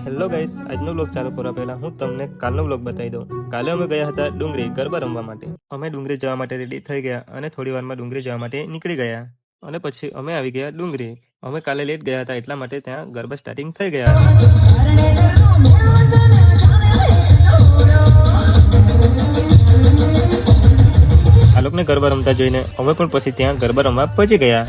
Hello guys, આજનો vlog ચાલુ કરવા પહેલા હું તમને કાલનો વ્લોગ બતાવી દઉં. કાલે અમે ગયા હતા ડુંગરી ગરબા રમવા માટે. અમે ડુંગરી જવા માટે રેડી થઈ ગયા અને થોડી વારમાં ડુંગરી જવા માટે નીકળી ગયા. અને પછી અમે આવી ગયા ડુંગરી. અમે કાલે લેટ ગયા હતા એટલા માટે ત્યાં ગરબા સ્ટાર્ટિંગ થઈ ગયા. આ લોકોને ગરબા રમતા જોઈને અમે પણ પછી ત્યાં ગરબા રમવા પહોંચી ગયા.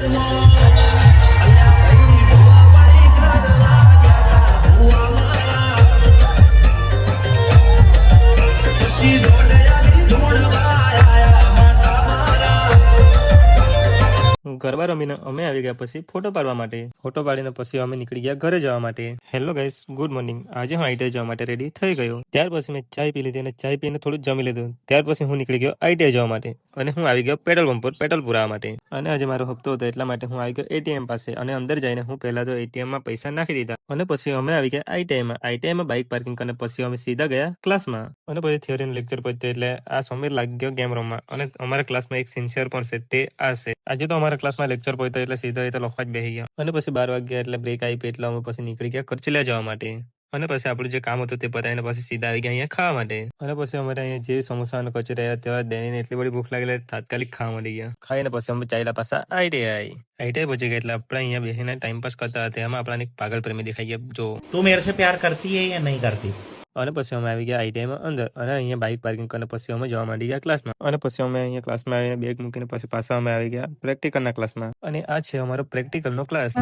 ગરબા રમીને અમે આવી ગયા પછી ફોટો પાડવા માટે. ફોટો પાડીને પછી અમે નીકળી ગયા ઘરે જવા માટે. Hello guys, good morning. આજે હું આઈટીઆઈ જવા માટે રેડી થઈ ગયો. ત્યાર પછી મેં ચાય પી લીધી અને ચાય પીને થોડું જમી લીધું. ત્યાર પછી હું નીકળી ગયો આઈટીઆઈ જવા માટે અને હું આવી ગયો પેટ્રોલ પંપ પર પેટ્રોલ પુરાવા માટે. અને આજે મારો હપ્તો હતો એટલા માટે હું આવી ગયો એટીએમ પાસે અને અંદર જઈને હું પહેલા તો એટીએમમાં પૈસા નાખી દીધા અને પછી અમે આવી ગયા આઈટીઆઈમાં બાઇક પાર્કિંગ કરીને પછી અમે સીધા ગયા ક્લાસમાં. અને પછી થિયરીનું લેક્ચર પત્યું એટલે આ સમીર લાગી ગયો ગેમ રમવા. અને અમારા ક્લાસમાં એક સિન્સિયર પણ છે, તે આ છે. આજે તો અમારા ક્લાસમાં લેક્ચર પત્યો એટલે સીધો એ તો લખવા જ બેસી ગયા. અને પછી 12 વાગ્યા એટલે બ્રેક આપી એટલે અમે પછી નીકળી ગયા કરચલીયા જવા માટે. અને પછી આપણું જે કામ હતું તે પતાવીને પછી સીધા આવી ગયા અહીંયા ખાવા માટે. અને પછી અમારે અહીંયા જે સમોસા અને કચોરી રહ્યા તેવા દેનીને એટલી બધી ભૂખ લાગેલી તાત્કાલિક ખાવા મળી ગયા. ખાઈને પછી અમે ચાલ્યા પાછા આઈટીઆઈ પહોંચી ગયા એટલે આપણે અહીંયા બેસીને ટાઈમ પાસ કરતા હતા. એમાં આપણાને એક પાગલ પ્રેમી દેખાઈ ગયા. જો તું મેરે સે પ્યાર કરતી હૈ યા નહીં કરતી? અને પછી અમે આવી ગયા આઈટીઆઈમાં અંદર અને અહીંયા બાઇક પાર્કિંગ કરીને પછી અમે જવા માંડી ગયા ક્લાસમાં. અને પછી અમે અહીંયા ક્લાસમાં આવીને બેગ મૂકીને પછી પાછા અમે આવી ગયા પ્રેક્ટિકલના ક્લાસમાં. અને આ છે અમારો પ્રેક્ટિકલનો ક્લાસ.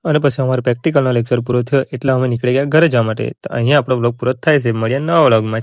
અને પછી અમારો પ્રેક્ટિકલનો લેક્ચર પૂરો થયો એટલે અમે નીકળી ગયા ઘરે જવા માટે. તો અહીંયા આપણો વ્લોગ પૂરો થાય છે. મળ્યા નવા વ્લોગમાં.